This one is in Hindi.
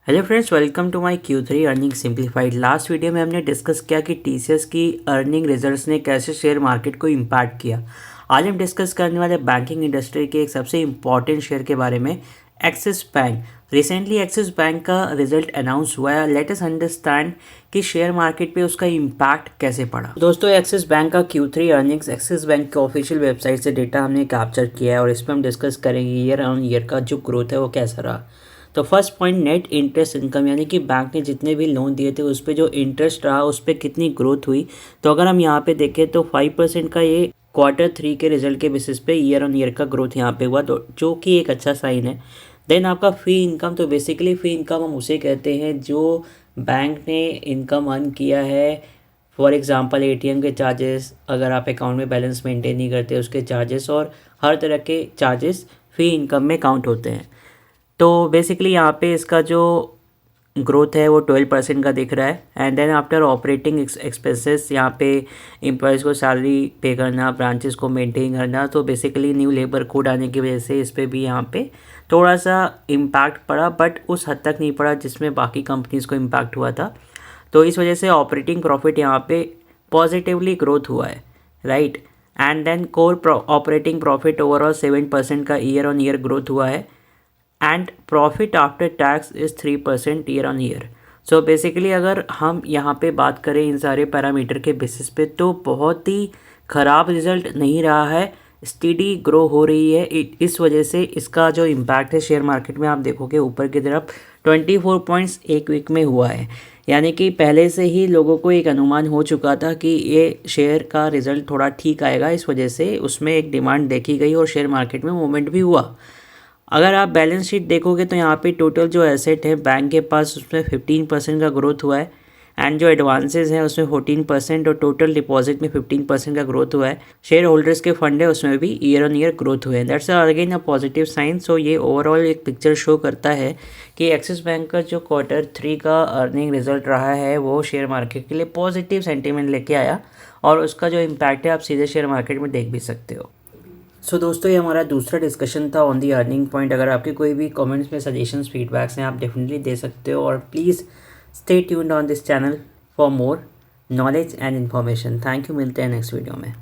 Hello friends, welcome to my Q3 earning simplified. Last video में हमने डिस्कस किया कि टीसीएस की अर्निंग रिजल्ट्स ने कैसे शेयर मार्केट को इम्पैक्ट किया। आज हम डिस्कस करने वाले बैंकिंग इंडस्ट्री के एक सबसे इम्पॉर्टेंट शेयर के बारे में, axis bank. Recently axis bank का रिजल्ट अनाउंस हुआ है। लेट अस अंडरस्टैंड कि शेयर मार्केट पे उसका इम्पैक्ट कैसे पड़ा। दोस्तों, एक्सिस बैंक का Q3 अर्निंग्स एक्सिस बैंक के ऑफिशियल वेबसाइट से डेटा हमने कैप्चर किया है और इस पर हम डिस्कस करेंगे ईयर ऑन ईयर का जो ग्रोथ है वो कैसा रहा। तो first point, net interest income, यानी कि बैंक ने जितने भी लोन दिए थे उस पर जो इंटरेस्ट रहा उस पर कितनी ग्रोथ हुई। तो अगर हम यहाँ पे देखें तो 5% का ये Q3 के रिजल्ट के बेसिस पे ईयर ऑन ईयर का ग्रोथ यहाँ पे हुआ, तो जो कि एक अच्छा साइन है। देन आपका फ़ी इनकम, तो बेसिकली फ़ी इनकम हम उसे कहते हैं जो बैंक ने इनकम अर्न किया है। फॉर एग्ज़ाम्पल एटीएम के चार्जेस, अगर आप अकाउंट में बैलेंस मेंटेन नहीं करते उसके चार्जेस, और हर तरह के चार्जेस फ़ी इनकम में काउंट होते हैं। तो बेसिकली यहाँ पे इसका जो ग्रोथ है वो 12% का दिख रहा है। And then after operating expenses, यहाँ पे एम्प्लॉयज़ को सैलरी पे करना, ब्रांचेस को मेंटेन करना, तो बेसिकली न्यू लेबर कोड आने की वजह से इस पर भी यहाँ पे थोड़ा सा इम्पैक्ट पड़ा, बट उस हद तक नहीं पड़ा जिसमें बाकी कंपनीज़ को इम्पैक्ट हुआ था। तो इस वजह से ऑपरेटिंग प्रॉफिट यहाँ पे पॉजिटिवली ग्रोथ हुआ है, right. And then core operating profit overall 7% का ईयर ऑन ईयर ग्रोथ हुआ है। And profit after tax is 3% year on year. So basically अगर हम यहाँ पे बात करें इन सारे पैरामीटर के बेसिस पे, तो बहुत ही ख़राब रिजल्ट नहीं रहा है, स्टीडी ग्रो हो रही है। इस वजह से इसका जो इम्पैक्ट है शेयर मार्केट में, आप देखोगे ऊपर की तरफ 24 पॉइंट्स एक वीक में हुआ है। यानी कि पहले से ही लोगों को एक अनुमान हो चुका था कि ये शेयर का रिज़ल्ट थोड़ा ठीक आएगा, इस वजह से उसमें एक डिमांड देखी गई और शेयर मार्केट में मूवमेंट भी हुआ। अगर आप बैलेंस शीट देखोगे तो यहाँ पे टोटल जो एसेट है बैंक के पास उसमें 15% का ग्रोथ हुआ है। एंड जो एडवांसेस हैं उसमें 14% और टोटल डिपॉजिट में 15% का ग्रोथ हुआ है। शेयर होल्डर्स के फंड है उसमें भी ईयर ऑन ईयर ग्रोथ हुए हैं। That's again a positive sign. So ये ओवरऑल एक पिक्चर शो करता है कि एक्सिस बैंक का जो Q3 का अर्निंग रिजल्ट रहा है वो शेयर मार्केट के लिए पॉजिटिव सेंटीमेंट लेके आया, और उसका जो इम्पैक्ट है आप सीधे शेयर मार्केट में देख भी सकते हो। सो दोस्तों, ये हमारा दूसरा डिस्कशन था ऑन दी अर्निंग पॉइंट। अगर आपके कोई भी कमेंट्स में सजेशंस फीडबैक्स हैं आप डेफिनेटली दे सकते हो, और please stay tuned on this channel for more knowledge and information. Thank you, मिलते हैं नेक्स्ट वीडियो में।